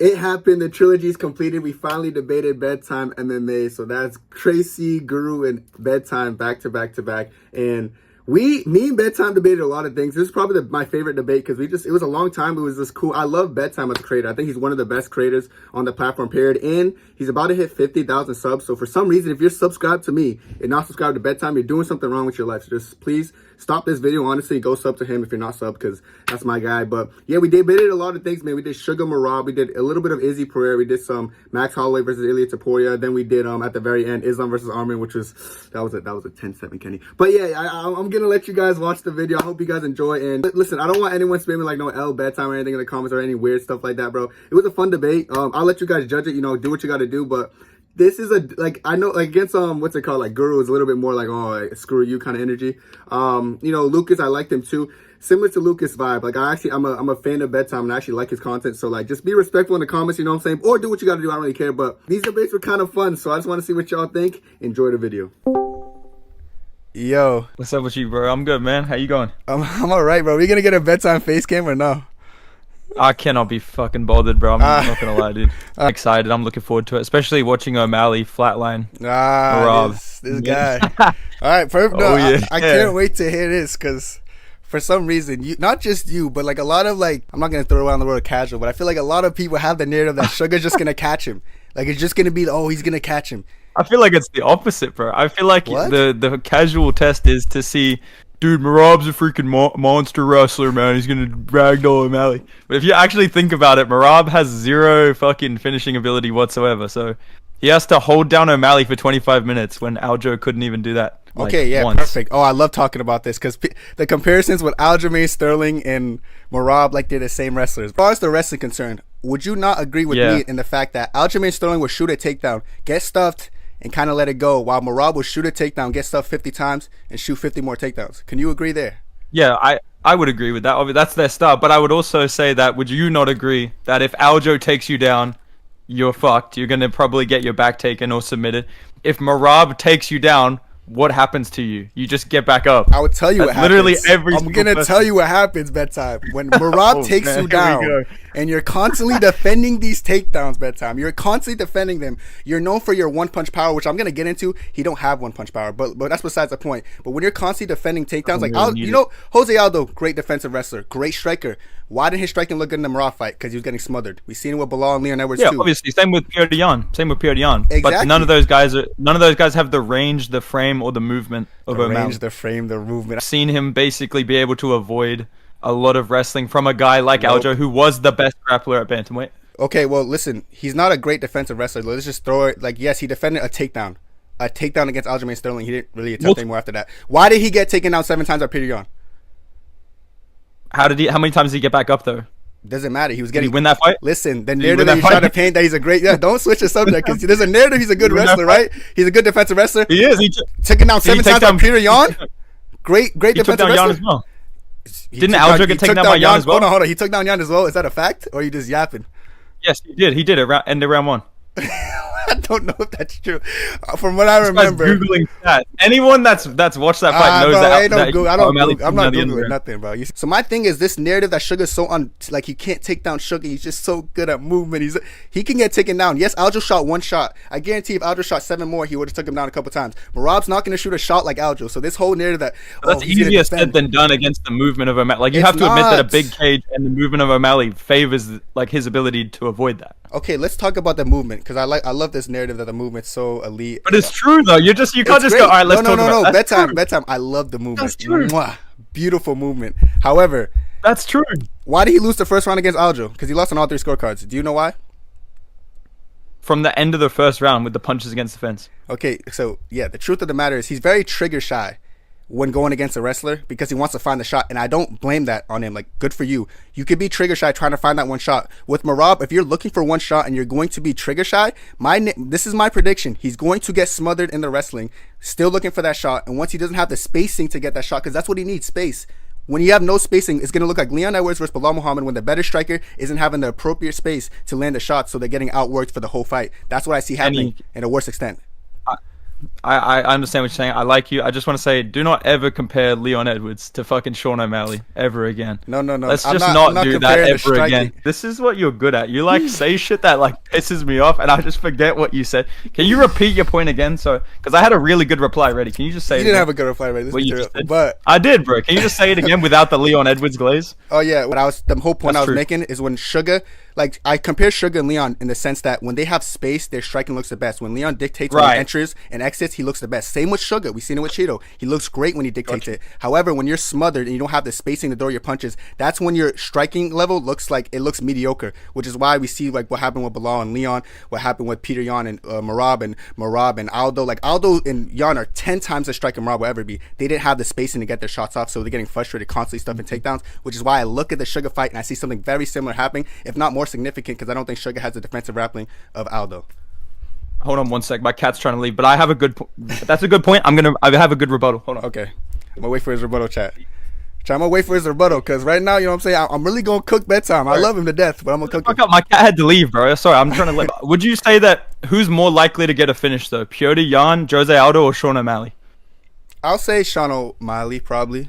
It happened. The trilogy's completed. We finally debated Bedtime MMA. So that's Tracy, Guru, and Bedtime back to back to back. And me and Bedtime debated a lot of things. This is probably my favorite debate because it was a long time. It was just cool. I love Bedtime as a creator. I think he's one of the best creators on the platform, period. And he's about to hit 50,000 subs. So for some reason, if you're subscribed to me and not subscribed to Bedtime, you're doing something wrong with your life. So just please stop this video. Honestly, go sub to him if you're not sub because that's my guy. But yeah, we debated a lot of things, man. We did Suga Merab. We did a little bit of Izzy Pereira. We did some Max Holloway versus Topuria. Then we did at the very end Islam versus Arman, which was that was a 10-7, Kenny. But yeah, I'm gonna let you guys watch the video. I hope you guys enjoy. And listen, I don't want anyone spamming like no L Bedtime or anything in the comments or any weird stuff like that, bro. It was a fun debate. I'll let you guys judge it. Do what you got to do, but. This is I know against what's it called, like Guru is a little bit more like, oh, like, screw you kind of energy. Lucas, I liked him too, similar to Lucas vibe. Like I'm a fan of Bedtime and I actually like his content, so like just be respectful in the comments, you know what I'm saying, or do what you got to do. I don't really care, but these debates were kind of fun, so I just want to see what y'all think. Enjoy the video. Yo, what's up with you, bro? I'm good, man. How you going? I'm all right, bro. We gonna get a Bedtime face cam or no? I cannot be fucking bothered, bro. I'm not gonna lie, dude. I'm excited. I'm looking forward to it, especially watching O'Malley flatline. This guy. All right, perfect. No, yeah. I can't wait to hear this because for some reason, not just you, but like a lot of I'm not gonna throw around the word casual, but I feel like a lot of people have the narrative that Suga's just gonna catch him. Like it's just gonna be, oh, he's gonna catch him. I feel like it's the opposite, bro. I feel like the casual test is to see. Dude, Merab's a freaking monster wrestler, man. He's gonna ragdoll O'Malley. But if you actually think about it, Merab has zero fucking finishing ability whatsoever. So he has to hold down O'Malley for 25 minutes when Aljo couldn't even do that. Okay, yeah, once. Perfect. Oh, I love talking about this because the comparisons with Aljamain Sterling and Merab, like they're the same wrestlers. As far as the wrestling concerned, would you not agree with me in the fact that Aljamain Sterling would shoot a takedown, get stuffed, and kind of let it go, while Merab will shoot a takedown, get stuffed 50 times, and shoot 50 more takedowns? Can you agree there? Yeah, I would agree with that. That's their style. But I would also say that, would you not agree that if Aljo takes you down, you're fucked? You're going to probably get your back taken or submitted. If Merab takes you down, what happens to you? You just get back up. I would tell you what happens. Literally I'm going to tell you what happens, Bedtime. When Merab takes you down and you're constantly defending these takedowns, Bedtime. You're constantly defending them. You're known for your one-punch power, which I'm going to get into. He don't have one-punch power, but that's besides the point. But when you're constantly defending takedowns, Jose Aldo, great defensive wrestler, great striker. Why didn't his striking look good in the Merab fight? Because he was getting smothered. We've seen it with Bilal and Leon Edwards too. Yeah, obviously. Same with Pierre Dion. Exactly. But none of those guys have the range, the frame, or the movement of O'Malley. Range, the frame, the movement. I've seen him basically be able to avoid a lot of wrestling from a guy like Aljo, who was the best grappler at bantamweight. Okay, well, listen, he's not a great defensive wrestler. Let's just throw it. Yes, he defended a takedown against Aljamain Sterling. He didn't really attempt anymore after that. Why did he get taken down 7 times by Peter Yan? How many times did he get back up though? Doesn't matter. He was getting. Did he win that fight? Listen, the narrative that he's trying to paint that he's a great. Yeah, don't switch the subject because there's a narrative he's a good wrestler, right? He's a good defensive wrestler. He is. He took him down 7 times by Peter Yan. Great defensive wrestler. Yan as well. Didn't Aljo get taken down by Yan as well? Hold on. He took down Yan as well. Is that a fact, or are you just yapping? Yes, he did. He did it. End of round 1. I don't know if that's true. From what I remember, Googling that. Anyone that's watched that fight knows that. I'm not Googling nothing, bro. So my thing is this narrative that Suga's so he can't take down Suga. He's just so good at movement. He can get taken down. Yes, Aljo shot 1 shot. I guarantee if Aljo shot 7 more, he would have took him down a couple times. Merab's not going to shoot a shot like Aljo. So this whole narrative that's easier said than done against the movement of O'Malley. You have to admit that a big cage and the movement of O'Malley favors his ability to avoid that. Okay, let's talk about the movement because I love this narrative that the movement's so elite. But it's true though. You can't just go. All right, let's talk about it. Bedtime. I love the movement. That's true. Mwah. Beautiful movement. However, that's true. Why did he lose the first round against Aljo? Because he lost on all 3 scorecards. Do you know why? From the end of the first round with the punches against the fence. Okay, so yeah, the truth of the matter is he's very trigger shy when going against a wrestler because he wants to find the shot, and I don't blame that on him. Like, good for you. You could be trigger shy trying to find that one shot. With Merab, if you're looking for one shot and you're going to be trigger shy, this is my prediction. He's going to get smothered in the wrestling, still looking for that shot, and once he doesn't have the spacing to get that shot, because that's what he needs, space. When you have no spacing, it's going to look like Leon Edwards versus Bilal Muhammad when the better striker isn't having the appropriate space to land the shot, so they're getting outworked for the whole fight. That's what I see happening in a worse extent. I understand what you're saying. I like you. I just want to say, do not ever compare Leon Edwards to fucking Sean O'Malley ever again. No. Let's I'm just not do that ever again. This is what you're good at. You like say shit that like pisses me off, and I just forget what you said. Can you repeat your point again? So, because I had a really good reply ready. Can you just say you it didn't again? have a good reply ready. What you just said? But I did, bro. Can you just say it again without the Leon Edwards glaze? Oh yeah, the whole point That's I was true. making is when Suga, like I compare Suga and Leon in the sense that when they have space, their striking looks the best. When Leon dictates when he enters and exits, he looks the best. Same with Suga. We've seen it with Cheeto. He looks great when he dictates it. However, when you're smothered and you don't have the spacing to throw your punches, that's when your striking level looks mediocre. Which is why we see like what happened with Bilal and Leon, what happened with Peter Yan and Merab and Aldo. Like Aldo and Yan are 10 times the striker Merab will ever be. They didn't have the spacing to get their shots off, so they're getting frustrated, constantly stuffing takedowns. Which is why I look at the Suga fight and I see something very similar happening, if not more significant, because I don't think Suga has the defensive grappling of Aldo. Hold on one sec. My cat's trying to leave, but I have a good. That's a good point. I have a good rebuttal. Hold on. Okay, I'm gonna wait for his rebuttal, chat. I'm gonna wait for his rebuttal because right now, you know what I'm saying. I'm really gonna cook Bedtime. I love him to death, but I'm gonna cook him. Fuck up. My cat had to leave, bro. Sorry, I'm trying to. Like, would you say that who's more likely to get a finish though, Piotr Yan, Jose Aldo, or Sean O'Malley? I'll say Sean O'Malley, probably,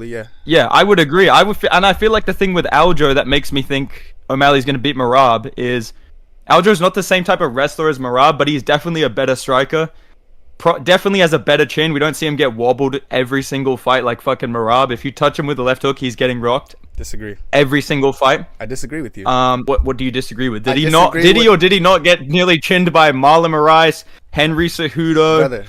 yeah. Yeah, I would agree. And I feel like the thing with Aljo that makes me think O'Malley's gonna beat Merab is Aljo's not the same type of wrestler as Merab, but he's definitely a better striker. Definitely has a better chin. We don't see him get wobbled every single fight like fucking Merab. If you touch him with the left hook, he's getting rocked. Disagree. Every single fight. I disagree with you. What do you disagree with? Did he not get nearly chinned by Marlon Moraes, Henry Cejudo? Brother.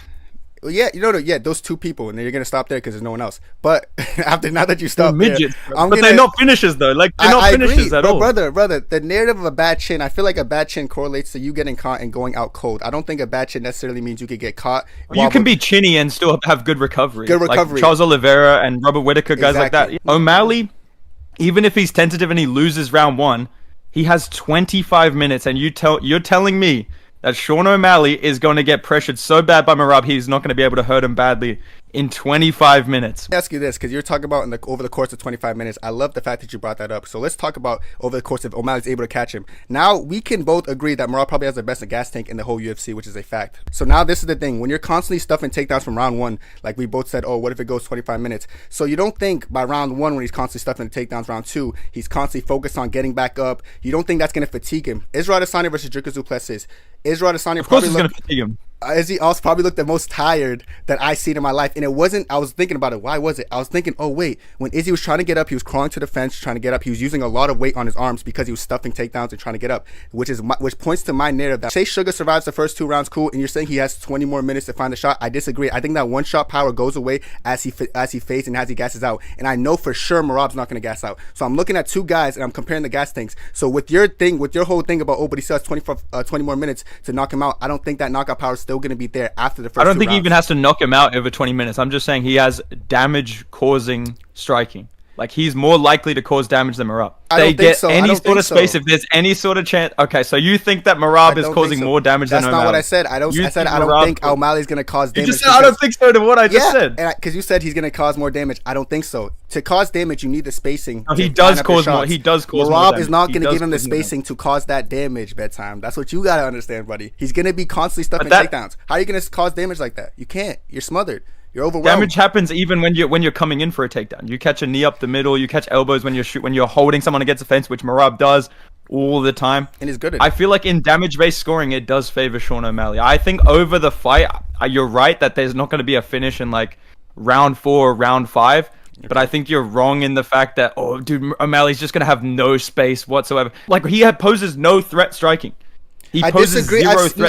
Well, yeah, those two people, and then you're gonna stop there because there's no one else. But now that you stop midgets, there, they're not finishes though. Like they're not finishes at all. Brother, the narrative of a bad chin, I feel like a bad chin correlates to you getting caught and going out cold. I don't think a bad chin necessarily means you could get caught. You can be chinny and still have good recovery. Like Charles Oliveira and Robert Whittaker, guys like that. O'Malley, even if he's tentative and he loses round 1, he has 25 minutes, and you're telling me that Sean O'Malley is going to get pressured so bad by Merab, he's not going to be able to hurt him badly in 25 minutes. Let me ask you this, because you're talking about over the course of 25 minutes. I love the fact that you brought that up. So let's talk about over the course of O'Malley's able to catch him. Now, we can both agree that Merab probably has the best gas tank in the whole UFC, which is a fact. So now this is the thing. When you're constantly stuffing takedowns from round 1, like we both said, oh, what if it goes 25 minutes? So you don't think by round 1, when he's constantly stuffing the takedowns, round 2, he's constantly focused on getting back up. You don't think that's going to fatigue him. Israel Adesanya versus Dricus Du Plessis. Israel Adesanya of course it's going to fatigue him. Izzy also probably looked the most tired that I've seen in my life. And it wasn't, I was thinking about it. Why was it? I was thinking, oh, wait. When Izzy was trying to get up, he was crawling to the fence, trying to get up. He was using a lot of weight on his arms because he was stuffing takedowns and trying to get up, which points to my narrative that say Suga survives the first 2 rounds, cool, and you're saying he has 20 more minutes to find the shot. I disagree. I think that one shot power goes away as he fades and as he gasses out. And I know for sure Merab's not going to gas out. So I'm looking at 2 guys and I'm comparing the gas tanks. So with your whole thing about, oh, but he still has 20 more minutes to knock him out, I don't think that knockout power is still going to be there after the first 2 rounds. I don't think he even has to knock him out over 20 minutes. I'm just saying he has damage-causing striking. Like, he's more likely to cause damage than Merab. I don't think so. Any sort of space, if there's any sort of chance. Okay, so you think that Merab is causing more damage than O'Malley? That's not what I said. I said I don't think O'Malley's going to cause damage. You just said I don't think so to what I just said. Because you said he's going to cause more damage. I don't think so. To cause damage, you need the spacing. No, he does cause more. He does cause more damage. Merab is not going to give him the spacing to cause that damage, Bedtime. That's what you got to understand, buddy. He's going to be constantly stuffing takedowns. How are you going to cause damage like that? You can't. You're smothered. You're overwhelmed. Damage happens even when you're coming in for a takedown. You catch a knee up the middle. You catch elbows when you're holding someone against the fence, which Merab does all the time. And he's good at it. I feel like in damage-based scoring, it does favor Sean O'Malley. I think over the fight, you're right that there's not going to be a finish in like round 4 or round 5. Okay. But I think you're wrong in the fact that, oh, dude, O'Malley's just going to have no space whatsoever. Like, he poses no threat striking. I disagree.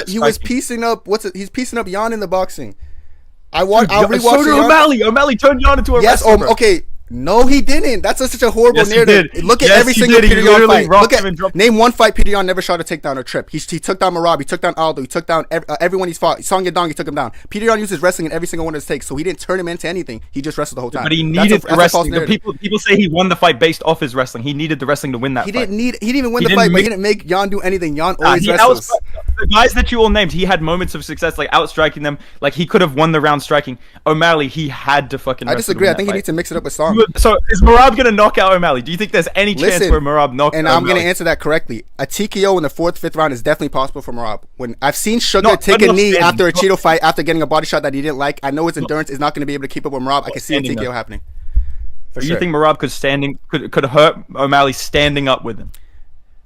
He was piecing up. He's piecing up Yan in the boxing. I'll rewatch so did O'Malley. O'Malley turned Yan into a wrestler. Yes, okay. No, he didn't. That's such a horrible narrative. Look at every single Peter Yan fight. Name one fight Peter Yan never shot a takedown or trip. He took down Merab. He took down Aldo. He took down everyone he's fought. Song Yadong, he took him down. Peter Yan uses wrestling in every single one of his takes, so he didn't turn him into anything. He just wrestled the whole time. But he needed the wrestling. People say he won the fight based off his wrestling. He needed the wrestling to win that fight. He didn't even win the fight, but he didn't make Yan do anything. Yan always wrestles. the guys that you all named, he had moments of success, like outstriking them. Like he could have won the round striking. O'Malley, he had to fucking. I disagree. I think you need to mix it up with Song. So is Merab gonna knock out O'Malley? Do you think there's any chance where Merab knocks out O'Malley? And I'm gonna answer that correctly. A TKO in the 4th, 5th round is definitely possible for Merab. When I've seen Suga take a knee after a Cheeto fight, after getting a body shot that he didn't like, I know his endurance is not gonna be able to keep up with Merab. I can see a TKO happening. Do you think Merab could hurt O'Malley standing up with him?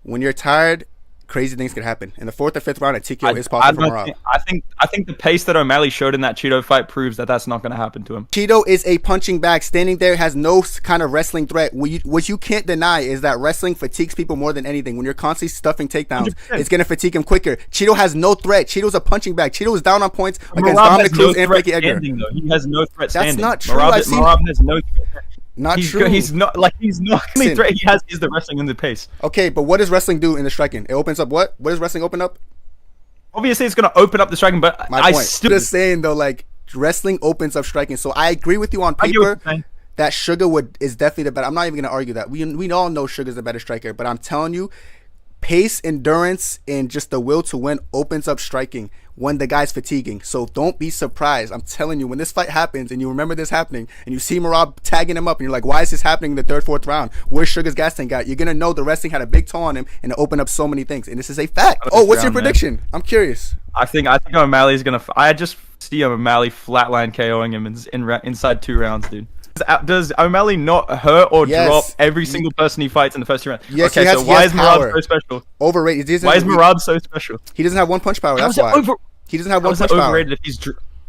When you're tired, crazy things could happen. In the 4th or 5th round, a TKO is possible for Merab. I think the pace that O'Malley showed in that Cheeto fight proves that that's not going to happen to him. Cheeto is a punching bag. Standing there has no kind of wrestling threat. What you can't deny is that wrestling fatigues people more than anything. When you're constantly stuffing takedowns, 100%. It's going to fatigue him quicker. Cheeto has no threat. Cheeto's a punching bag. Cheeto is down on points against Dominic Cruz and Frankie Edgar. He has no threat standing. That's not true. Merab has no threat. True. He's not only threat he has is the wrestling and the pace. Okay, but what does wrestling do in the striking? It opens up what? What does wrestling open up? Obviously, it's going to open up the striking, but I'm just saying though, like wrestling opens up striking. So I agree with you on paper that Suga is definitely the better. I'm not even going to argue that. We all know Suga's the better striker, but I'm telling you, pace, endurance, and just the will to win opens up striking when the guy's fatiguing. So don't be surprised. I'm telling you, when this fight happens and you remember this happening and you see Merab tagging him up and you're like, why is this happening in the 3rd, 4th round? Where's Suga's gas tank at? You're going to know the wrestling had a big toe on him and it opened up so many things. And this is a fact. Oh, what's your prediction? Man. I'm curious. I think O'Malley's going to... I just see O'Malley flatline KOing him inside 2 rounds, dude. Does O'Malley not hurt or drop every single person he fights in the first 2 rounds? Yes, okay, so why is Merab so special? Overrated. Why is Merab so special? He doesn't have one punch power. That's why. He doesn't have one punch power. If he's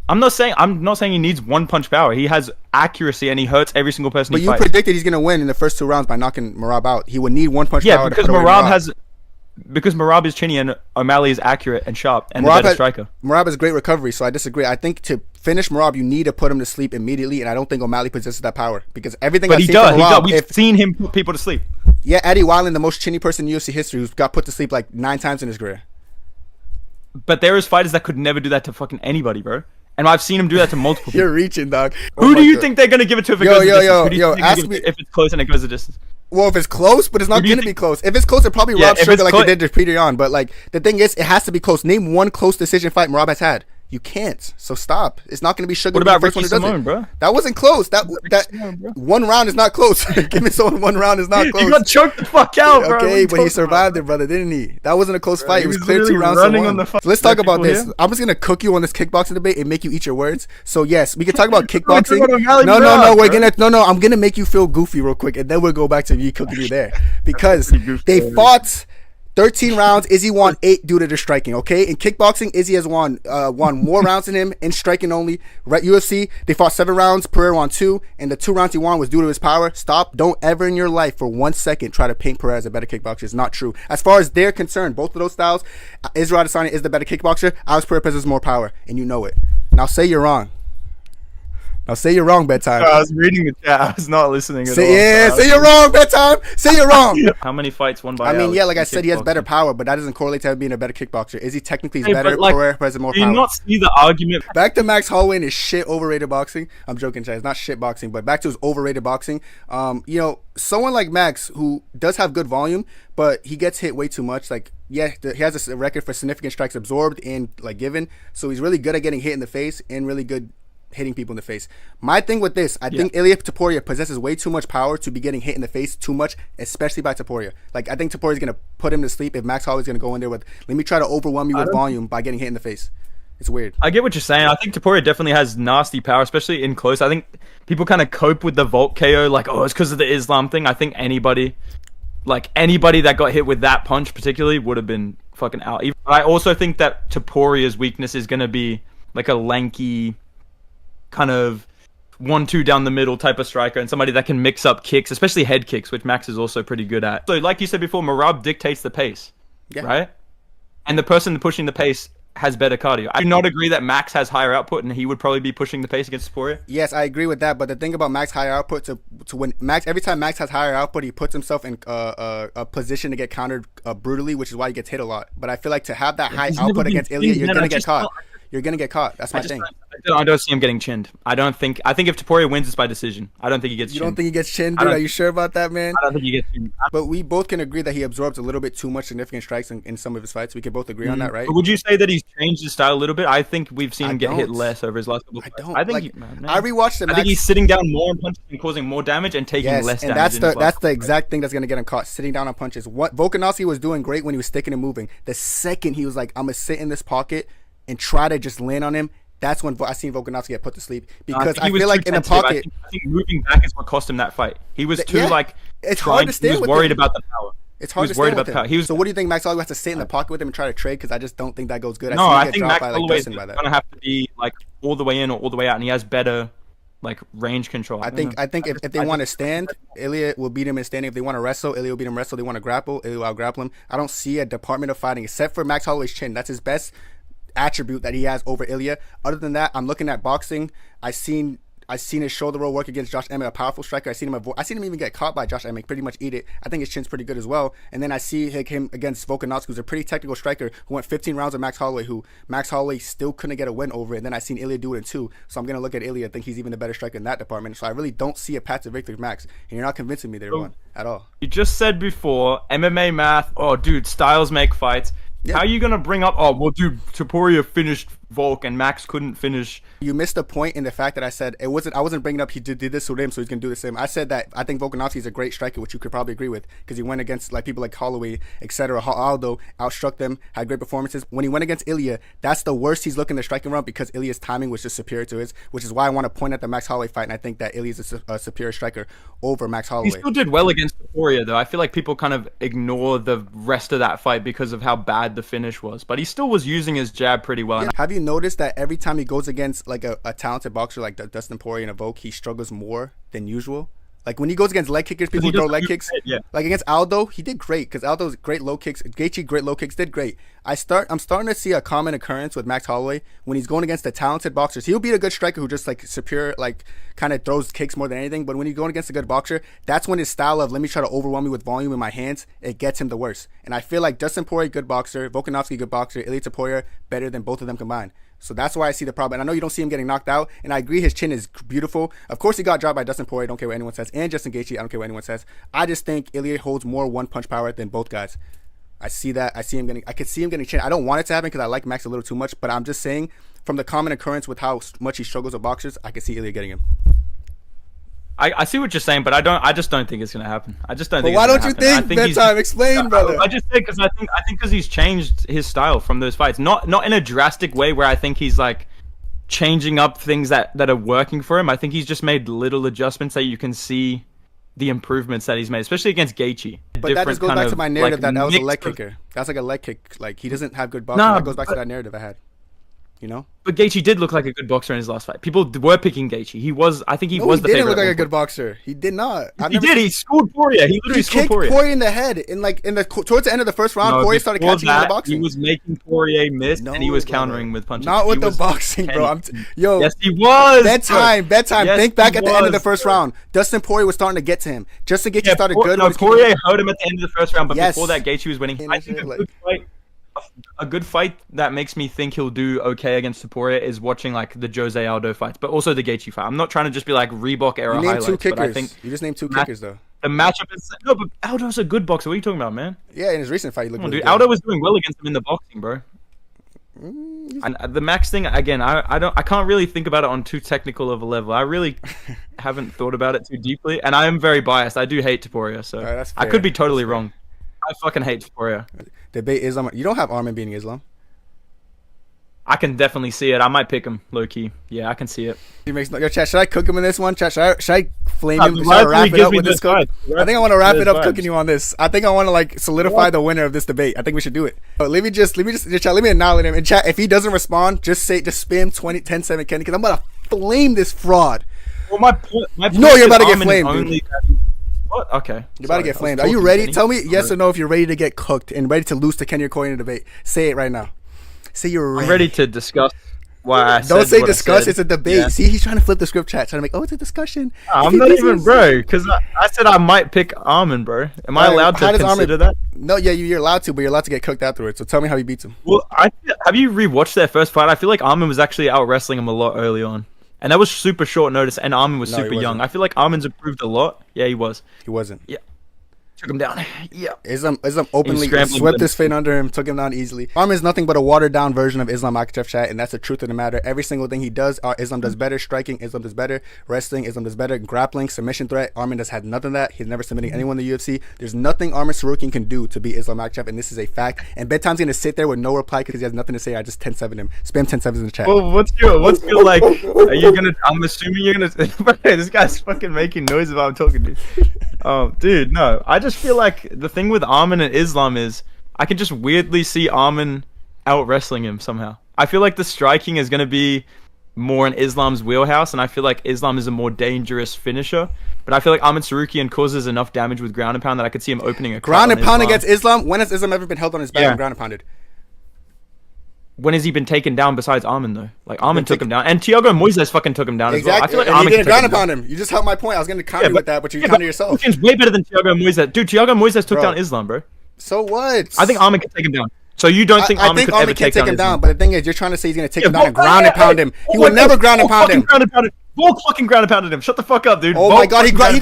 I'm not saying he needs one punch power. He has accuracy and he hurts every single person he fights. But you predicted he's gonna win in the first 2 rounds by knocking Merab out. He would need one punch power. Because Merab is chinny and O'Malley is accurate and sharp and the better striker. Merab has great recovery, so I disagree. I think to finish Merab, you need to put him to sleep immediately, and I don't think O'Malley possesses that power because everything. But he does. We've seen him put people to sleep. Yeah, Eddie Wineland, the most chinny person in UFC history, who's got put to sleep like 9 times in his career. But there is fighters that could never do that to fucking anybody, bro. And I've seen him do that to multiple people. You're reaching, dog. Who do you think they're gonna give it to if it goes the distance? Ask me if it's close and it goes the distance. Well, if it's close, but it's not going to be close. If it's close, it probably Rob Suga like it did to Peter Yan. But like the thing is, it has to be close. Name one close decision fight Merab has had. You can't. So stop. It's not going to be Suga. What about Ricky Simone, bro? That wasn't close. That Simone, 1 round is not close. Give me someone 1 round is not close. He got choked the fuck out, bro. Okay, but he survived it, brother, didn't he? That wasn't a close fight. It was clear 2 rounds to 1. So let's talk about this. I'm just going to cook you on this kickboxing debate and make you eat your words. So yes, we can talk about kickboxing. I'm going to make you feel goofy real quick, and then we'll go back to me cooking you there. Because they fought 13 rounds. Izzy won 8 due to the striking. Okay, in kickboxing, Izzy has won more rounds than him in striking only. Right, UFC, they fought 7 rounds. Pereira won 2, and the 2 rounds he won was due to his power. Stop! Don't ever in your life for 1 second try to paint Pereira as a better kickboxer. It's not true. As far as they're concerned, both of those styles, Israel Adesanya is the better kickboxer. Alex Pereira possesses more power, and you know it. Now say you're wrong. Now say you're wrong, Bedtime. I was reading the chat. I was not listening at all. Say you're wrong, Bedtime. Say you're wrong. How many fights won by Alex? Like I said, he has better power, but that doesn't correlate to him being a better kickboxer. Is he technically better? Pereira has more power. Do you not see the argument? Back to Max Holloway and his shit overrated boxing. I'm joking, Chad. It's not shit boxing, but back to his overrated boxing. Someone like Max who does have good volume, but he gets hit way too much. He has a record for significant strikes absorbed and given. So he's really good at getting hit in the face and really good hitting people in the face. My thing with this, I think Ilia Topuria possesses way too much power to be getting hit in the face too much, especially by Topuria. I think Topuria is going to put him to sleep if Max Holloway's going to go in there with, let me try to overwhelm you with volume by getting hit in the face. It's weird. I get what you're saying. I think Topuria definitely has nasty power, especially in close. I think people kind of cope with the Vault KO, it's because of the Islam thing. I think anybody that got hit with that punch particularly would have been fucking out. I also think that Topuria's weakness is going to be a lanky kind of 1-2 down the middle type of striker and somebody that can mix up kicks, especially head kicks, which Max is also pretty good at. So like you said before, Merab dictates the pace, right? And the person pushing the pace has better cardio. I do not agree that Max has higher output and he would probably be pushing the pace against Topuria. Yes, I agree with that, but the thing about Max higher output to when Max, every time Max has higher output, he puts himself in a position to get countered brutally, which is why he gets hit a lot. But I feel like to have that high output against Ilya, you're gonna get caught. you're gonna get caught. That's my thing. I don't see him getting chinned. I think if Topuria wins, it's by decision. I don't think he gets chinned. You don't think he gets chinned, dude? Are you sure about that, man? I don't think he gets chinned. But we both can agree that he absorbs a little bit too much significant strikes in some of his fights. We can both agree on that, right? But would you say that he's changed his style a little bit? I think we've seen him get hit less over his last couple of fights. I rewatched him. I think he's sitting down more on punches and causing more damage and taking less damage. And that's the exact thing that's gonna get him caught, sitting down on punches. What Volkanovski was doing great when he was sticking and moving. The second he was like, I'm gonna sit in this pocket and try to just land on him, that's when I seen Volkanovski get put to sleep, because I feel like in the pocket, I think moving back is what cost him that fight. He was too it's hard to stand with him. He was worried about the power. It's hard to stand with him. So what do you think Max Holloway has to sit in the pocket with him and try to trade? Because I just don't think that goes good. I think Max Holloway is going to have to be like all the way in or all the way out, and he has better like range control. I think if they want to stand, Ilya will beat him in standing. If they want to wrestle, Ilya will beat him wrestle. They want to grapple, Ilya will out-grapple him. I don't see a department of fighting except for Max Holloway's chin. That's his best attribute that he has over Ilya. Other than that, I'm looking at boxing. I seen his shoulder roll work against Josh Emmett, a powerful striker. I seen him even get caught by Josh Emmett, pretty much eat it. I think his chin's pretty good as well. And then I see him against Volkanovski, who's a pretty technical striker, who went 15 rounds with Max Holloway, who Max Holloway still couldn't get a win over. And then I seen Ilya do it in 2. So I'm gonna look at Ilya. I think he's even the better striker in that department. So I really don't see a path to victory, Max. And you're not convincing me there, one at all. You just said before MMA math. Oh, dude, styles make fights. Yeah. How are you gonna bring up? Oh, well, dude, Topuria finished Volk and Max couldn't finish. You missed the point in the fact that I said I wasn't bringing up he did this with him, so he's gonna do the same. I said that I think Volkanovski is a great striker, which you could probably agree with, because he went against like people like Holloway, etc. Aldo outstruck them, had great performances. When he went against Ilya, that's the worst he's looking to striking round, because Ilya's timing was just superior to his, which is why I want to point at the Max Holloway fight, and I think that Ilya's a superior striker over Max Holloway. He still did well against Topuria, though. I feel like people kind of ignore the rest of that fight because of how bad the finish was, but he still was using his jab pretty well. Yeah. Have you noticed that every time he goes against like a talented boxer like Dustin Poirier and a Volk, he struggles more than usual? Like when he goes against leg kickers, people throw leg kicks. Yeah. Like against Aldo, he did great, because Aldo's great low kicks. Gaethje, great low kicks, did great. I'm starting to see a common occurrence with Max Holloway when he's going against the talented boxers. He'll beat a good striker who just like superior, like kind of throws kicks more than anything. But when he's going against a good boxer, that's when his style of let me try to overwhelm you with volume in my hands, it gets him the worst. And I feel like Dustin Poirier, good boxer, Volkanovski, good boxer, Ilya Topuria, better than both of them combined. So that's why I see the problem. And I know you don't see him getting knocked out. And I agree his chin is beautiful. Of course, he got dropped by Dustin Poirier. I don't care what anyone says. And Justin Gaethje. I don't care what anyone says. I just think Ilya holds more one-punch power than both guys. I see that. I could see him getting chin. I don't want it to happen because I like Max a little too much. But I'm just saying, from the common occurrence with how much he struggles with boxers, I could see Ilya getting him. I see what you're saying, but I just don't think it's gonna happen. I just don't think. Why don't you think? Bedtime, explain, brother. I just think because he's changed his style from those fights, not in a drastic way where I think he's like changing up things that are working for him. I think he's just made little adjustments that you can see the improvements that he's made, especially against Gaethje. But that just goes back to my narrative that was a leg kicker. That's like a leg kick. Like he doesn't have good boxing. That goes back to that narrative I had. You know? But Gaethje did look like a good boxer in his last fight. People were picking Gaethje. I think he was the favorite. He didn't look like a good boxer. He did not. He did. He scored Poirier. He literally scored Poirier. Poirier in the head. Towards the end of the first round, Poirier started catching him in the boxing. He was making Poirier miss, and he was countering with punches. Not with the boxing, bro. Yes, he was. Bedtime. Yes, think back at the end of the first round. Dustin Poirier was starting to get to him. Justin Gaethje started good. No, Poirier hurt him at the end of the first round, but before that, Gaethje was winning. I think a good fight that makes me think he'll do okay against Topuria is watching like the Jose Aldo fights, but also the Gaethje fight. I'm not trying to just be like Reebok era highlights. Two kickers. But I think you just named 2 kickers though. The matchup is no, but Aldo's a good boxer. What are you talking about, man? Yeah, in his recent fight, he looked really good. Aldo was doing well against him in the boxing, bro. And the Max thing again, I can't really think about it on too technical of a level. I really haven't thought about it too deeply, and I am very biased. I do hate Topuria, so I could be totally wrong. I fucking hate Topuria. Debate Islam. You don't have Arman beating Islam. I can definitely see it. I might pick him low key. Yeah, I can see it. Yo, chat, should I cook him in this one? Chat, should I flame him? Should I wrap it up with this cook? I think I want to wrap it up cooking you on this. I think I want to like solidify the winner of this debate. I think we should do it. But let me annihilate him. And chat, if he doesn't respond, just spam 10-7 Kenny, because I'm about to flame this fraud. Well, my point you're about to get flamed, dude. What? Okay. You're about to get flamed. Are you ready? Tell me yes or no if you're ready to get cooked and ready to lose to KennyOkoyeMMA debate. Say it right now. Say you're ready. I'm ready to discuss why I Don't said say what discuss. I said. It's a debate. Yeah. See, he's trying to flip the script chat, trying to make, it's a discussion. I'm not even, bro, because I said I might pick Arman, bro. Am I allowed to consider that? No, yeah, you're allowed to, but you're allowed to get cooked afterwards. So tell me how he beats him. Well, have you rewatched their first fight? I feel like Arman was actually out wrestling him a lot early on. And that was super short notice, and Arman was super young. I feel like Arman's improved a lot. Yeah, he was. He wasn't. Yeah. Took him down. Yeah. Islam openly swept his fin under him, took him down easily. Arman is nothing but a watered down version of Islam Makhachev, chat, and that's the truth of the matter. Every single thing he does, Islam does better. Striking, Islam does better. Wrestling, Islam does better. Grappling, submission threat, Arman has had nothing of that. He's never submitting anyone in the UFC. There's nothing Arman Sarukian can do to beat Islam Makhachev, and this is a fact. And Bedtime's gonna sit there with no reply because he has nothing to say. I just 10-7 him. Spam 10-7s in the chat. Well, what's your like? Are you gonna? I'm assuming you're gonna. This guy's fucking making noise while I'm talking to you. Dude, no. I just feel like the thing with Arman and Islam is I can just weirdly see Arman out wrestling him somehow. I feel like the striking is going to be more in Islam's wheelhouse, and I feel like Islam is a more dangerous finisher. But I feel like Arman Sarukian causes enough damage with ground and pound that I could see him opening a ground and pound against Islam. When has Islam ever been held on his back and ground and pounded? When has he been taken down besides Arman though? Like Arman took him down, and Thiago Moises fucking took him down as well. I feel like Arman didn't ground and pound him. You just helped my point. I was going to counter with that, but you counter yourself. Sarukian's way better than Thiago Moises. Dude, Thiago Moises took down Islam, bro. So what? I think Arman can take him down. So you don't think Arman could ever take him down? But the thing is, you're trying to say he's going to take him down and ground and pound him. He would never ground and pound him. Volk fucking ground and pounded him. Shut the fuck up, dude. Oh my god, he didn't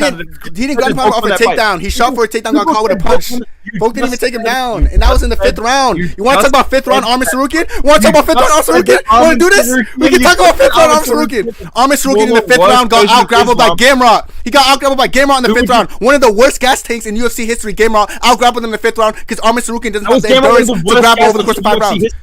ground and pound off a takedown. He shot for a takedown, got caught with a punch. Volk didn't even take him down, and that was in the 5th round. You want to talk about 5th round Arman Sarukian? Want to talk about 5th round Arman Sarukian? Want to do this? We can talk about 5th round Arman Sarukian. Arman Sarukian in the 5th round got out-grappled by Gamrot. He got out-grappled by Gamrot in the 5th round. One of the worst gas tanks in UFC history. Gamrot out-grappled him in the 5th round because Arman Sarukian doesn't have the endurance to grapple over the course of 5 rounds.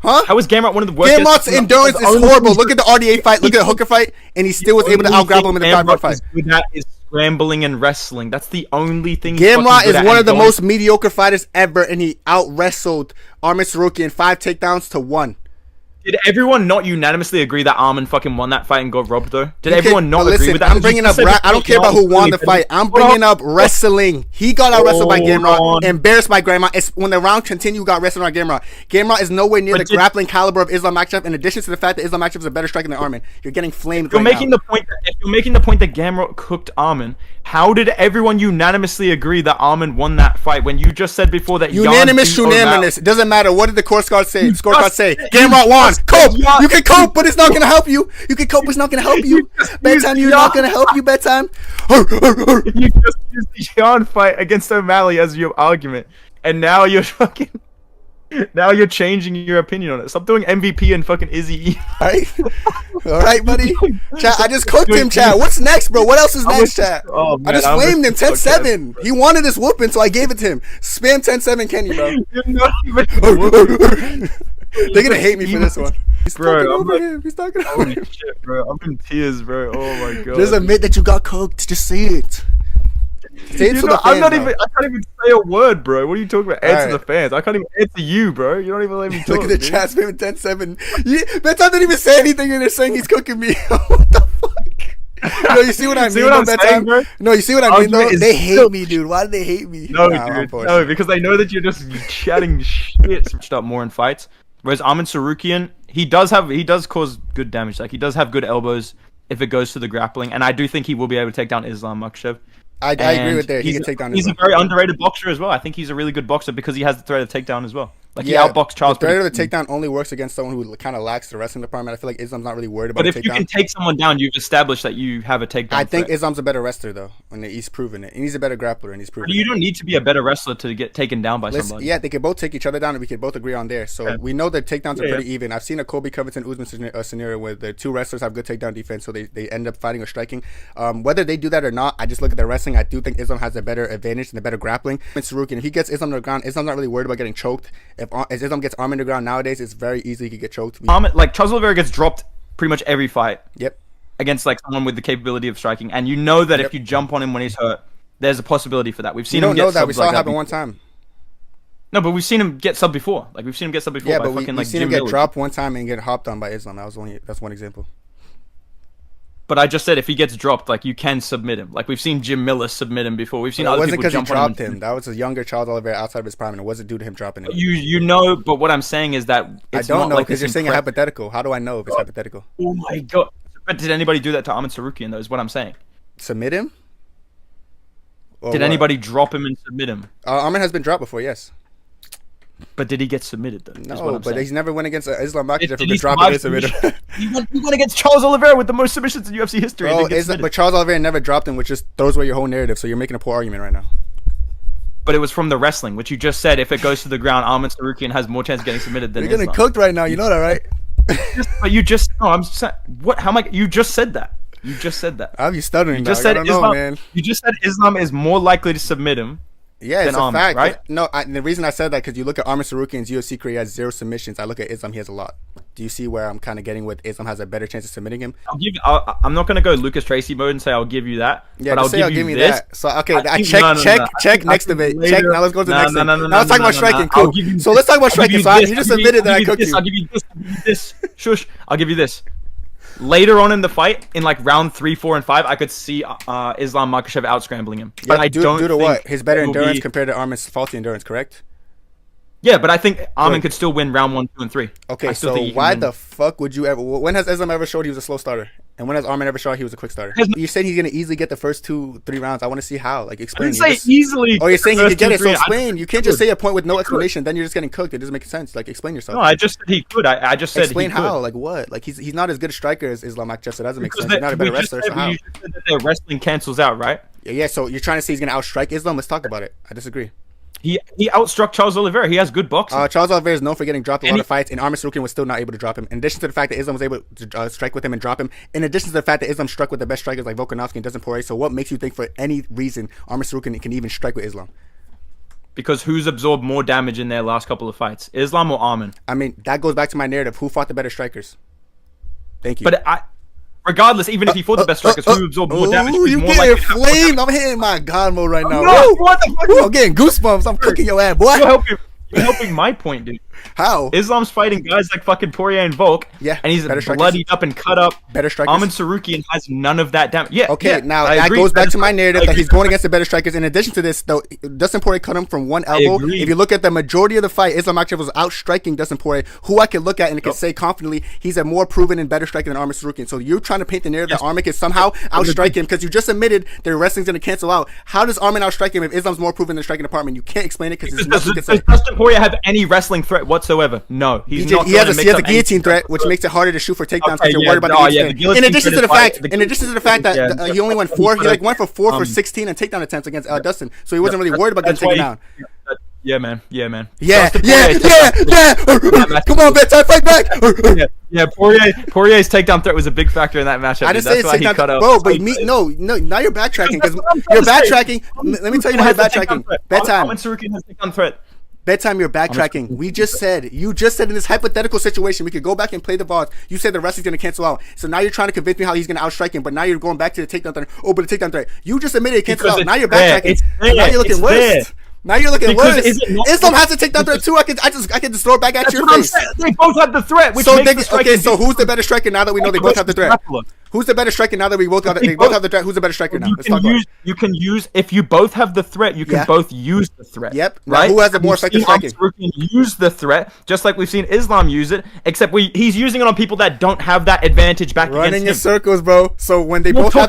Huh? How was Gamrot one of the worst? Gamrot's endurance is horrible. Look at the RDA fight. Look at the Hooker fight, and he still was able to out-grapple him in the 5-round fight. That is scrambling and wrestling. That's the only thing. Gamrot is one of the most mediocre fighters ever, and he out-wrestled Arman Sarukian 5 takedowns to 1. Did everyone not unanimously agree that Arman fucking won that fight and got robbed though? Did everyone not agree with that? I'm bringing up. I don't care about who won the fight. I'm bringing up wrestling. He got out wrestled by Gamrot, embarrassed by Gamrot. It's when the round continued, got wrestled by Gamrot. Gamrot is nowhere near the grappling caliber of Islam Makhachev. In addition to the fact that Islam Makhachev is a better striker than Arman, you're getting flamed. If you're making the point that Gamrot cooked Arman, how did everyone unanimously agree that Arman won that fight when you just said before that unanimous? It doesn't matter. What did the scorecard say? Sgamrot won. Cope. You can cope, but it's not gonna help you. You can cope, but it's not gonna help you. Bedtime, you're not gonna help you. Bedtime. You just used the Jan fight against O'Malley as your argument, and now you're fucking. Now you're changing your opinion on it. Stop doing MVP and fucking Izzy. All right, buddy. Chat, I just cooked him, chat. What's next, bro? What else is next, chat? Oh, man, I just flamed him 10-7. He wanted this whooping, so I gave it to him. Spam 10-7 Kenny, bro. They're gonna hate me for this one. He's talking over him. He's talking over him. Shit, bro. I'm in tears, bro. Oh my god. Just admit that you got cooked. Just say it. Say it to the fans, I can't even say a word, bro. What are you talking about? Answer the fans. I can't even answer you, bro. You don't even let me talk. Look at the chat, spam 10-7. Bedtime didn't even say anything, and they're saying he's cooking me. What the fuck? No, you see what I mean, though, Bedtime? No, you see what I mean, though? They hate me, dude. Why do they hate me? No, dude. No, because they know that you're just chatting shit. Switched up more in fights. Whereas Arman Sarukian, he does cause good damage. Like, he does have good elbows if it goes to the grappling. And I do think he will be able to take down Islam Makhachev. I agree with that. He can take down Islam. He's a very underrated boxer as well. I think he's a really good boxer because he has the threat of takedown as well. Like, he outboxed Charles. The threat of the takedown only works against someone who kind of lacks the wrestling department. I feel like Islam's not really worried about But if you can take someone down, you've established that you have a takedown I think Islam's a better wrestler, though, and he's proven it. And he's a better grappler, and he's proven it. You don't need to be a better wrestler to get taken down by somebody. Yeah, they could both take each other down, and we could both agree on there. So we know that takedowns are pretty even. I've seen a Colby Covington-Usman scenario where the two wrestlers have good takedown defense, so they end up fighting or striking. Whether they do that or not, I just look at their wrestling. I do think Islam has a better advantage and a better grappling. Sarukian, if he gets Islam to the ground, Islam's not really worried about getting choked. If Islam gets Arman to the ground nowadays, it's very easy he could get choked. Like, Charles Oliveira gets dropped pretty much every fight. Yep. Against like someone with the capability of striking, and you know that if you jump on him when he's hurt, there's a possibility for that. We've seen him get subbed. We saw it happen one time. No, but we've seen him get subbed before. Like, we've seen him get subbed before. Yeah, but we've seen him get dropped one time and get hopped on by Islam. That's one example. But I just said if he gets dropped, like, you can submit him. Like, we've seen Jim Miller submit him before. We've seen other people jump on him. It wasn't because he dropped him. That was a younger Charles Oliveira outside of his prime, and it wasn't due to him dropping him. You know, but what I'm saying is that it's I don't not know, like because you're saying a hypothetical. How do I know if it's hypothetical? Oh my god! But did anybody do that to Arman Tsarukyan? Though, is what I'm saying. Submit him? Or did anybody drop him and submit him? Arman has been dropped before, yes. But did he get submitted though? No, but he's never went against Islam Makhachev who could drop him and submit him. He went against Charles Oliveira with the most submissions in UFC history. But Charles Oliveira never dropped him, which just throws away your whole narrative. So you're making a poor argument right now. But it was from the wrestling, which you just said. If it goes to the ground, Arman Tsarukyan has more chance of getting submitted than You're getting cooked right now. You know that, right? But you just I'm saying, what? How am I? You just said that. You just said that. I'll be stuttering. You just said Islam. Man. You just said Islam is more likely to submit him. Yeah, it's a fact, right? No, the reason I said that because you look at Arman Tsarukyan's UFC career, he has 0 submissions. I look at Islam, he has a lot. Do you see where I'm kind of getting with Islam has a better chance of submitting him? I'm not gonna go Lucas Tracy mode and say I'll give you that. Yeah, but I'll give you that. So okay, check next debate. Check. Now let's go to the next thing. Now let's talk about striking. Cool. So let's talk about striking. So you just admitted that I cooked you. I'll give you this. Shush. I'll give you this. Later on in the fight, in like round 3, 4, and 5, I could see Islam Makhachev out scrambling him. But I don't. Due to what? His better endurance compared to Arman's faulty endurance, correct? Yeah, but I think Arman could still win round 1, 2, and 3. Okay, so why the fuck would you ever? When has Islam ever showed he was a slow starter? And when has Arman ever showed he was a quick starter? You said he's gonna easily get the first 2, 3 rounds. I want to see how. Like, explain. I didn't say easily. Oh, you're saying he could get it. So explain. You can't just say a point with no explanation. Then you're just getting cooked. It doesn't make sense. Like, explain yourself. No, I just said he could. I just said explain he could. How. Like what? Like he's not as good a striker as Islam Makhachev. So that doesn't make sense. He's not a better wrestler. So how? You just said that their wrestling cancels out, right? Yeah. So you're trying to say he's gonna outstrike Islam? Let's talk about it. I disagree. He outstruck Charles Oliveira. He has good boxing. Charles Oliveira is known for getting dropped a lot of fights, and Arman Tsarukyan was still not able to drop him. In addition to the fact that Islam was able to strike with him and drop him, in addition to the fact that Islam struck with the best strikers like Volkanovski and Dustin Poirier. So what makes you think for any reason Arman Tsarukyan can even strike with Islam? Because who's absorbed more damage in their last couple of fights, Islam or Arman? I mean, that goes back to my narrative. Who fought the better strikers? Thank you. But regardless, even if he fought the best strikers, who absorbed more damage? You getting flamed? I'm hitting my God mode right now. What the fuck? I'm getting goosebumps. I'm cooking your ass, boy. You're helping my point, dude. How? Islam's fighting guys like fucking Poirier and Volk. Yeah. And he's bloodied up and cut up. Better strikers. Arman Tsarukyan has none of that damage. Yeah. Okay, yeah, now that goes back to my narrative that he's going against the better strikers. In addition to this, though, Dustin Poirier cut him from one elbow. If you look at the majority of the fight, Islam Makhachev was outstriking Dustin Poirier, who I can look at and can say confidently he's a more proven and better striker than Arman Tsarukyan. So you're trying to paint the narrative that Arman can somehow outstrike him because you just admitted their wrestling's going to cancel out. How does Arman outstrike him if Islam's more proven in the striking department? You can't explain it because there's nothing to say. Does Dustin Poirier have any wrestling threat whatsoever? No, he has a guillotine threat, which makes it harder to shoot for takedowns because you're worried about the guillotine. In addition to the fact that he only went 4, he like went for 4 for 16 and takedown attempts against Dustin, so he wasn't really worried about getting taken down. Yeah, man. Yeah. Come on, Bedtime, fight back. Yeah. Poirier's takedown threat was a big factor in that matchup. I didn't say it's takedown, bro. But no. Now you're backtracking because you're backtracking. Let me tell you how you're backtracking. Bedtime. Bedtime, you're backtracking. You just said in this hypothetical situation, we could go back and play the VODs. You said the wrestling's going to cancel out. So now you're trying to convince me how he's going to outstrike him, but now you're going back to the takedown threat. Oh, but the takedown threat. You just admitted it cancels out. Now you're backtracking. Now you're looking worse. Now you're looking worse. Islam has to take down threat too. I can just throw it back at your face. They both have the threat. Which so who's the better striker now that we know they both have the threat? Who's the better striker now that we both have the threat? Who's the better striker now? Let's talk about it. You can use if you both have the threat. You can both use the threat. Yep. Right. Now who has the more effective striking? Use the threat, just like we've seen Islam use it. Except he's using it on people that don't have that advantage back against him. Running in circles, bro. So when they both have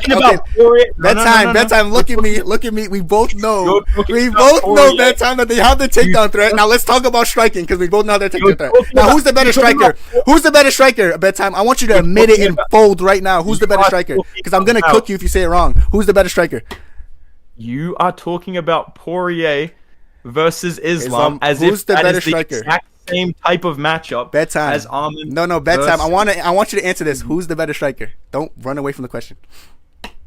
bedtime. Look at me. We both know. Bedtime that they have the takedown threat. Now let's talk about striking because we both know their takedown threat. Now who's the better striker? Who's the better striker? Bedtime. I want you to admit it in bold right now. Who's the better striker? Because I'm gonna cook you if you say it wrong. Who's the better striker? You are talking about Poirier versus Islam as who's if the that better is the striker? exact same type of matchup. Bedtime. As Arman. No, Bedtime. I want you to answer this. Who's the better striker? Don't run away from the question.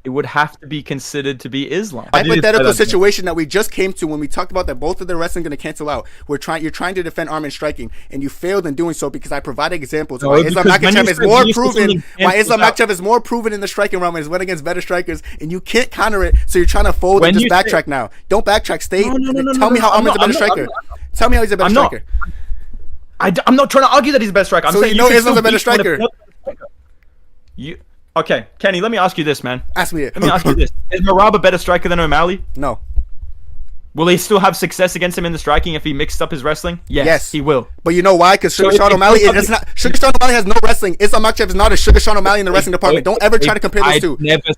It would have to be considered to be Islam. Hypothetical situation that we just came to when we talked about that both of the wrestling going to cancel out. You're trying to defend Arman striking, and you failed in doing so because I provided examples of why Islam Makhachev is more proven. Why Islam Makhachev is more proven in the striking realm and is went against better strikers, and you can't counter it. So you're trying to fold and just backtrack now. Don't backtrack. Stay. Tell me how Arman's a better striker. Tell me how he's a better striker. I'm not trying to argue that he's a better striker. I'm saying Islam's a better striker. Okay, Kenny, let me ask you this, man. Ask me it. Let me ask you this. Is Merab a better striker than O'Malley? No. Will he still have success against him in the striking if he mixed up his wrestling? Yes, he will. But you know why? Because Sugar Sean O'Malley is not. Sugar Sean O'Malley has no wrestling. Islam Makhachev is not a Sugar Sean O'Malley in the wrestling department. Don't ever try to compare those two.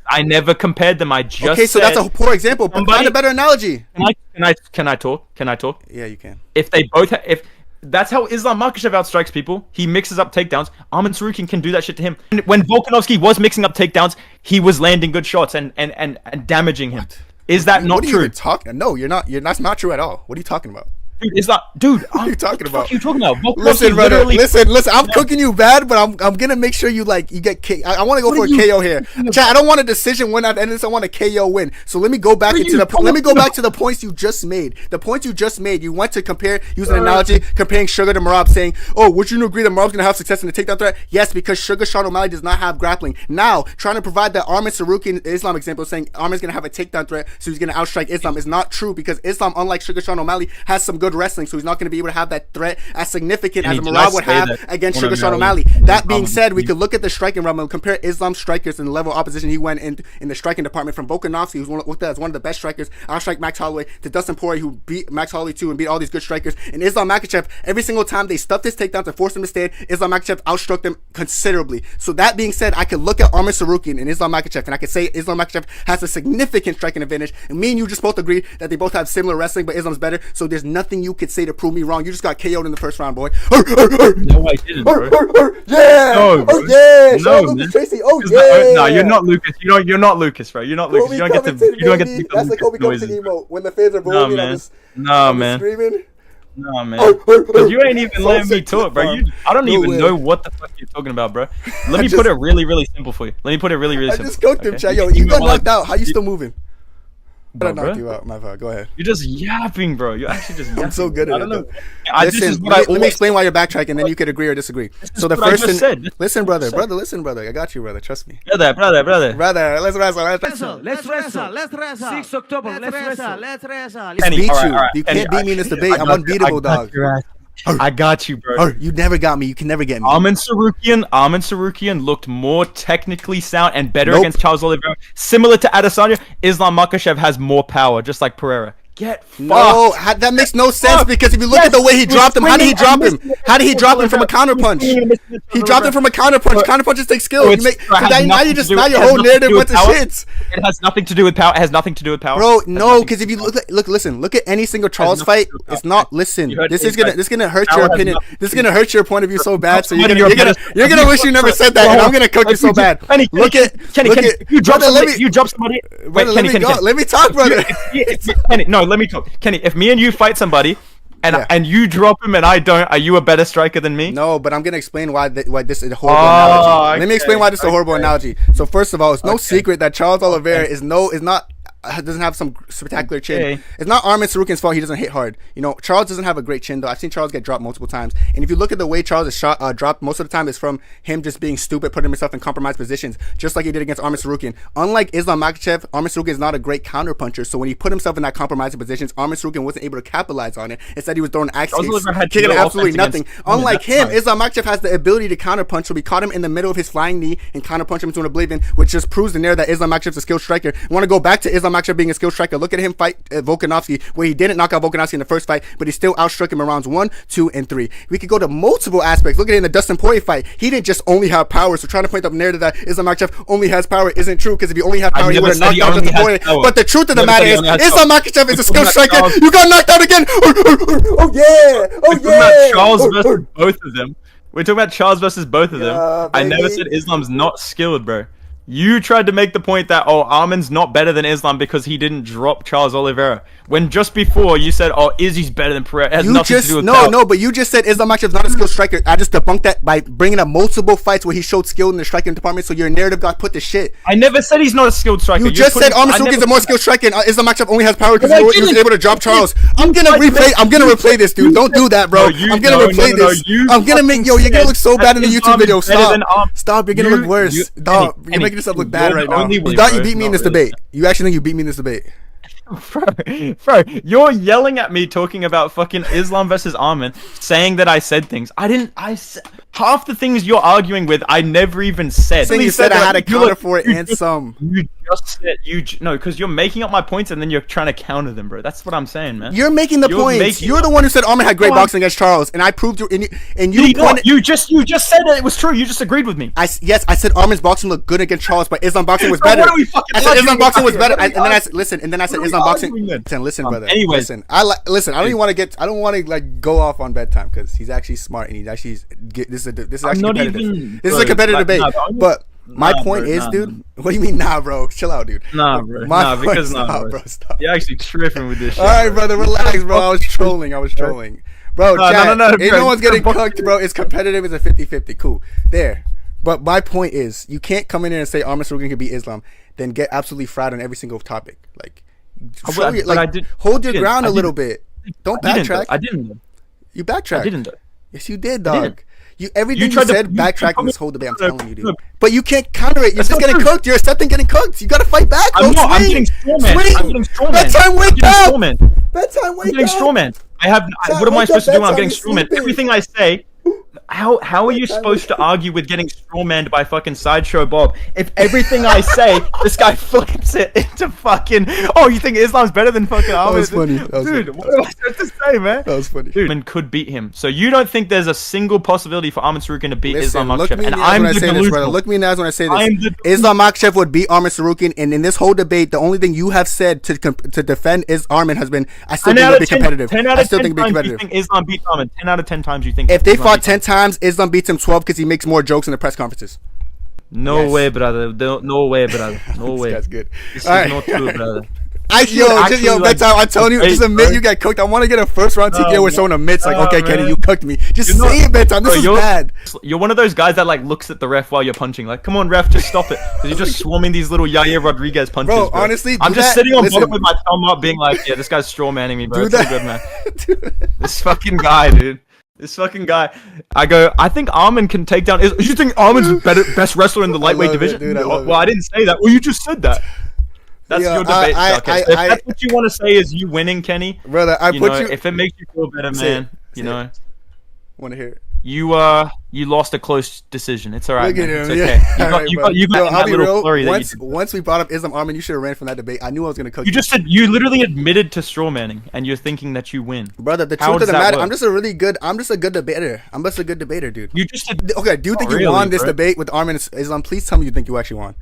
I never compared them. I just okay. So that's a poor example. But find a better analogy. Can I talk? Can I talk? Yeah, you can. If they both, if that's how Islam Makhachev outstrikes people, he mixes up takedowns. Arman Tsarukyan can do that shit to him. When Volkanovski was mixing up takedowns, he was landing good shots and damaging him. What? Is that not true? No, you're not. That's not true at all. What are you talking about? Dude, what are you talking about? What are you talking about? Listen, brother. Listen. I'm cooking you bad, but I'm gonna make sure you get K. I want to go for a KO here. Chat, I don't want a decision win after this. I want a KO win. So let me go back to the points you just made. The points you just made. You went to compare, use an analogy, comparing Sugar to Merab, saying, "Oh, would you agree that Merab's gonna have success in the takedown threat?" Yes, because Sugar Sean O'Malley does not have grappling. Now, trying to provide that Arman Tsarukyan Islam example, saying Arman's gonna have a takedown threat, so he's gonna outstrike Islam, is not true because Islam, unlike Sugar Sean O'Malley, has some good wrestling, so he's not going to be able to have that threat as significant as Merab would have against Sugar Sean O'Malley. That being said, we could look at the striking realm and compare Islam's strikers and the level of opposition he went in the striking department, from Volkanovski, who's looked at as one of the best strikers, outstrike Max Holloway, to Dustin Poirier, who beat Max Holloway too and beat all these good strikers. And Islam Makhachev, every single time they stuffed his takedowns and forced him to stand, Islam Makhachev outstruck them considerably. So that being said, I could look at Arman Tsarukyan and Islam Makhachev, and I could say Islam Makhachev has a significant striking advantage. And me and you just both agree that they both have similar wrestling, but Islam's better. So there's nothing you could say to prove me wrong. You just got KO'd in the first round, boy. No, I didn't, bro. Yeah. No, oh yeah. No, Lucas Tracy. Oh yeah. No, you're not Lucas. You're not Lucas, bro. You're not Lucas. You don't get to. That's the Kobe Covington emote when the fans are booing. I'm screaming. No, man. Because you ain't even letting me talk, bro. I don't even know what the fuck you're talking about, bro. Let me put it really, really simple for you. Let me put it really, really simple. I just cooked him, chat. Yo, you got knocked out. How you still moving? I knocked you out. My bad. Go ahead. You're just yapping, bro. You're actually just yapping. I'm so good at it. Listen, let me explain why you're backtracking, and then you could agree or disagree. So the first thing, listen, brother. Listen, brother. I got you, brother. Trust me. Brother. Let's wrestle. Let's wrestle. 6 October. Let's wrestle. Beat you. You can't beat me in this debate. I'm unbeatable, dog. I got you, bro. You never got me. You can never get me. Arman Tsarukyan looked more technically sound and better against Charles Oliveira. Similar to Adesanya, Islam Makhachev has more power, just like Pereira. Get fucked. No, that makes no sense because if you look at the way he dropped him, how did he drop him? How did he drop him from a counter punch? He dropped him from a counter punch. Counter punches take skill. Now your whole narrative went to shit. It has nothing to do with power. It has nothing to do with power. Bro, no, because if you look at any single Charles fight, it's not. Listen, this is gonna hurt your opinion. This is gonna hurt your point of view so bad. So you're gonna wish you never said that, and I'm gonna cook you so bad. Look at you drop somebody. Wait, Kenny, let me talk, brother. No, let me talk. Kenny, if me and you fight somebody and you drop him and I don't, are you a better striker than me? No, but I'm going to explain why this is a horrible analogy. Okay. Let me explain why this is a horrible analogy. So first of all, it's no secret that Charles Oliveira doesn't have some spectacular chin. It's not Arman Tsarukyan's fault he doesn't hit hard. You know, Charles doesn't have a great chin though. I've seen Charles get dropped multiple times. And if you look at the way Charles is dropped, most of the time it's from him just being stupid, putting himself in compromised positions, just like he did against Arman Tsarukyan. Unlike Islam Makhachev, Arman Tsarukyan is not a great counter puncher. So when he put himself in that compromising positions, Arman Tsarukyan wasn't able to capitalize on it. Instead, he was throwing axes, kicking absolutely nothing. Unlike him, Islam Makhachev has the ability to counter punch. So we caught him in the middle of his flying knee and counter punch him into an oblivion, which just proves the narrative that Islam Makhachev's a skilled striker. I want to go back to Islam Makhachev being a skilled striker. Look at him fight Volkanovski, where he didn't knock out Volkanovski in the first fight, but he still outstruck him in rounds 1, 2, and 3. We could go to multiple aspects. Look at it in the Dustin Poirier fight. He didn't just only have power. So trying to point up the narrative that Islam Makhachev only has power isn't true, because if he only had power, he would have knocked out Dustin Poirier. But the truth of the matter is, Islam Makhachev is a skilled striker. You got knocked out again. Oh yeah. We're talking about Charles versus both of them. We're talking about Charles versus both of them. I never said Islam's not skilled, bro. You tried to make the point that, Arman's not better than Islam because he didn't drop Charles Oliveira. When just before you said, Izzy's better than Pereira. It has nothing to do with power. No, but you just said Islam Makhachev's not a skilled striker. I just debunked that by bringing up multiple fights where he showed skill in the striking department, so your narrative got put to shit. I never said he's not a skilled striker. You just said Arman Tsarukyan's a more skilled striker and Islam Makhachev only has power because he was able to drop Charles. I'm gonna replay this, dude. Don't do that, bro. I'm gonna replay this. I'm gonna make you're gonna look so bad in the YouTube video. Stop. You're gonna look worse. Stop. You're making yourself look bad right now. You thought you beat me in this debate. You actually think you beat me in this debate. Bro, you're yelling at me talking about fucking Islam versus Arman, saying that I said things. I didn't. half the things you're arguing with, I never even said. So you said I had a counter for it and some. You just said no, because you're making up my points and then you're trying to counter them, bro. That's what I'm saying, man. You're making the points. You're the one who said Arman had great boxing against Charles, and I proved you. And you just said that it was true. You just agreed with me. I said Arman's boxing looked good against Charles, but Islam boxing was better. I said Islam boxing was better, and then I said Islam boxing. Listen, brother. Anyway, listen. I don't even want to I don't want to like go off on Bedtime because he's actually smart and this is actually competitive. This is a competitive debate, but. My point is, dude. What do you mean, nah, bro? Chill out, dude. Nah, bro. Bro. Stop. You're actually tripping with this shit. All right, brother. Relax, bro. I was trolling. Bro, chat. No, no one's getting cooked, bro. It's competitive. It's a 50-50. Cool. There. But my point is, you can't come in here and say Arman Sarukian can beat Islam, then get absolutely fried on every single topic. Like, hold your ground a little bit. Don't backtrack. I didn't. You backtracked. I didn't. Yes, you did, dog. Everything you said backtrack in this whole debate. I'm telling you, dude. But you can't counter it. You're just getting cooked. You're accepting getting cooked. You gotta fight back. I'm getting strawman. Bedtime, wake up. Bedtime, wake up. I'm getting strawman. What am I supposed to do when I'm getting strawman? Everything I say. How are you supposed to argue with getting strawmanned by fucking Sideshow Bob if everything I say, this guy flips it into fucking, oh, you think Islam's better than fucking Arman? That was funny. Dude, what am I supposed to say, man? That was funny. Dude, Arman could beat him. So you don't think there's a single possibility for Arman Sarukian to beat Islam Makhachev? And I'm the delusional. Look me in the eyes when I say this. Islam Makhachev would beat Arman Sarukian, and in this whole debate, the only thing you have said to defend is Arman has been, I still think it'll be competitive. 10 out of 10 times you think Islam beats Arman. 10 out of 10 times you think if they fought 10 times, Islam beats him 12 because he makes more jokes in the press conferences. No way, brother. No way, brother. No way. That's good. This is not true, brother. Bedtime, I'm telling you, just admit you got cooked. I want to get a first round TKO where someone admits, like, okay, Kenny, you cooked me. Just say it, Bedtime. This is bad. You're one of those guys that like looks at the ref while you're punching. Like, come on, ref, just stop it. Because you're just swarming these little Yair Rodriguez punches. Bro, honestly, I'm just sitting on bottom with my thumb up, being like, yeah, this guy's straw manning me, bro. It's all good, man. This fucking guy, dude. This fucking guy. I think Arman can take down. You think Arman's best wrestler in the lightweight division? Dude, I didn't say that. Well, you just said that. That's your debate. If that's what you want to say is you winning, Kenny. Brother, if it makes you feel better, man. Want to hear it? You lost a close decision. It's all right. Look at man. him. It's okay. You got I'll be little real. Once we brought up Islam Arman, you should have ran from that debate. I knew I was gonna cook. You just said you literally admitted to straw manning, and you're thinking that you win. Brother, the truth of the matter, I'm just a good debater. I'm just a good debater, dude. You just said, okay. Do you think you won this debate with Arman and Islam? Please tell me you think you actually won.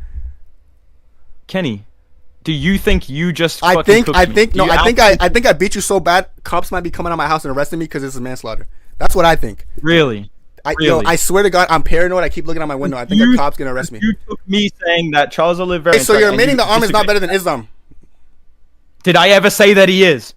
Kenny, do you think you just? I think I beat you so bad. Cops might be coming out of my house and arresting me because this is manslaughter. That's what I think. Really? I swear to God, I'm paranoid. I keep looking out my window. I think a cop's gonna arrest me. You took me saying that Charles Oliveira. So you're admitting that Arman's not better than Islam? Did I ever say that he is?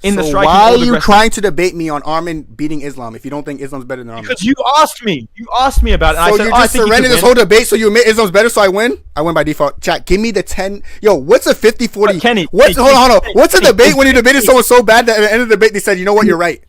So why are you trying to debate me on Arman beating Islam if you don't think Islam's better than Arman? Because you asked me. You asked me about it. And so you're just surrendering this whole debate. So you admit Islam's better, so I win. I win by default. Chat, give me the 10. Yo, what's a 50-40? Kenny, hold on. What's a debate when you debated someone so bad that at the end of the debate they said, you know what, you're right.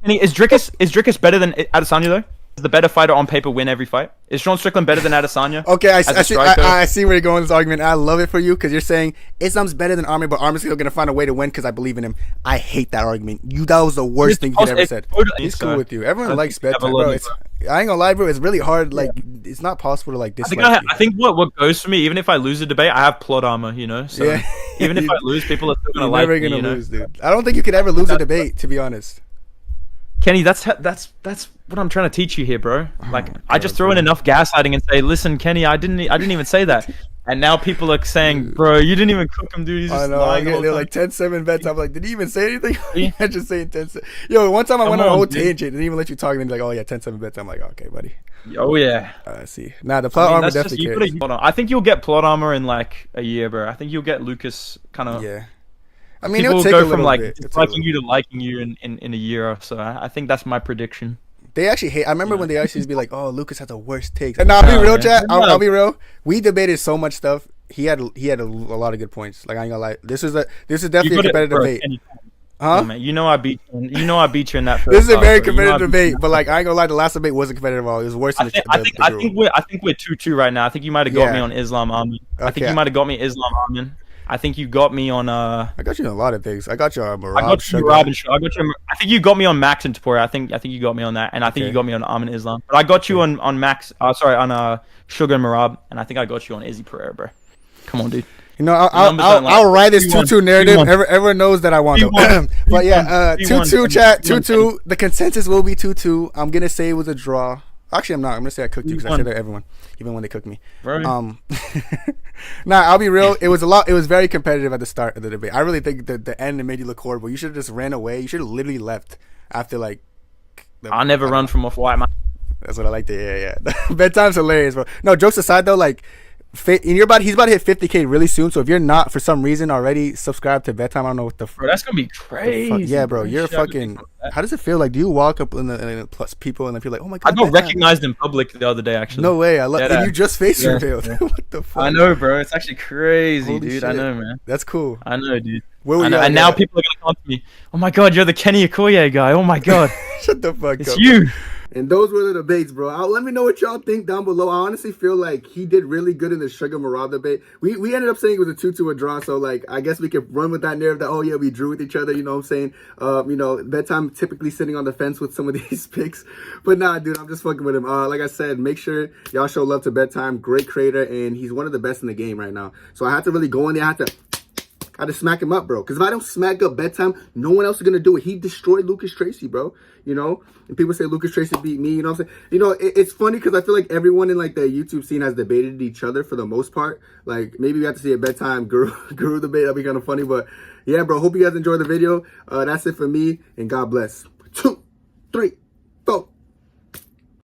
Kenny, is Dricus better than Adesanya though? Does the better fighter on paper win every fight? Is Sean Strickland better than Adesanya? Okay, I see where you're going with this argument. I love it for you because you're saying Islam's better than Arman, but Arman's still gonna find a way to win because I believe in him. I hate that argument. That was the worst thing you could ever said. He's cool with you. Everyone likes Bedtime, bro. I ain't gonna lie, bro. It's really hard. Like, it's not possible to like dislike. I think what goes for me, even if I lose a debate, I have plot armor. So even if I lose, people are still gonna like me. You're never gonna lose, dude. I don't think you could ever lose a debate, to be honest. Kenny, that's what I'm trying to teach you here, bro. Like, I just throw in enough gaslighting and say, listen, Kenny, I didn't even say that. And now people are saying, bro, you didn't even cook him, dude. He's just lying. They're like 10-7 bets. I'm like, did he even say anything? I just saying 10-7. Yo, one time I went on a whole tangent. Didn't even let you talk. And he's like, oh yeah, 10-7 bets. I'm like, okay, buddy. Oh yeah. I see. Nah, the plot armor definitely carries. I think you'll get plot armor in like a year, bro. I think you'll get Lucas kind of. Yeah. I mean, people it'll take go a little from like bit. disliking you to liking you in a year or so. I think that's my prediction. They actually hate. I remember when they actually used to be like, "Oh, Lucas has the worst takes." And I'll be real, chat. I'll be real. We debated so much stuff. He had a lot of good points. Like, I ain't gonna lie. This is definitely a competitive debate. Huh? Man, you know I beat you in that. This is a very competitive debate, but like, I ain't gonna lie. The last debate wasn't competitive at all. It was worse than I think we're 2-2 right now. I think you might have got me on Islam Arman. I think you might have got me Islam Arman. I think you got me on I got you on a lot of things. I got you on Merab, I got you Suga. Merab and I got you. I think you got me on Max and Topuria. I think you got me on that, and I think you got me on Arman Islam. But I got you on Max. Sorry, on Suga and Merab, and I think I got you on Izzy Pereira, bro. Come on, dude. You know, I'll write this 2-2 narrative. Everyone knows that I want to. But yeah, 2-2 chat, 2-2. The consensus will be 2-2. I'm gonna say it was a draw. Actually, I'm not. I'm gonna say I cooked you because I said that everyone, even when they cooked me. Right. Nah, I'll be real. It was a lot. It was very competitive at the start of the debate. I really think that the end made you look horrible. You should have just ran away. You should have literally left after like. I'll never run from a fight, man. That's what I like to hear. Yeah. Bedtime's hilarious, bro. No, jokes aside though, like. He's about to hit 50K really soon. So if you're not for some reason already subscribed to Bedtime, I don't know what the. Bro, that's gonna be crazy. Yeah, bro, you're fucking. How does it feel? Like, do you walk up in the plus people and then feel like, oh my god? I got recognized in public the other day, actually. No way! I love. And you just face revealed. What the fuck? I know, bro. It's actually crazy, dude. Shit. I know, man. That's cool. I know, dude. Where were you and now people are gonna come to me. Oh my god, you're the Kenny Okoye guy. Oh my god. Shut the fuck up. It's you. And those were the debates, bro. Let me know what y'all think down below. I honestly feel like he did really good in the Suga Merab debate. We ended up saying it was a 2-2 draw, so like I guess we could run with that narrative that, oh yeah, we drew with each other, you know what I'm saying? You know, Bedtime typically sitting on the fence with some of these picks. But nah, dude, I'm just fucking with him. Like I said, make sure y'all show love to Bedtime. Great creator, and he's one of the best in the game right now. So I had to really go in there. I had to smack him up, bro. Because if I don't smack up Bedtime, no one else is going to do it. He destroyed Lucas Tracy, bro. You know? And people say Lucas Tracy beat me. You know what I'm saying? You know, it's funny because I feel like everyone in, like, the YouTube scene has debated each other for the most part. Like, maybe we have to see a Bedtime guru debate. That'd be kind of funny. But, yeah, bro. Hope you guys enjoyed the video. That's it for me. And God bless. 2, 3, 4.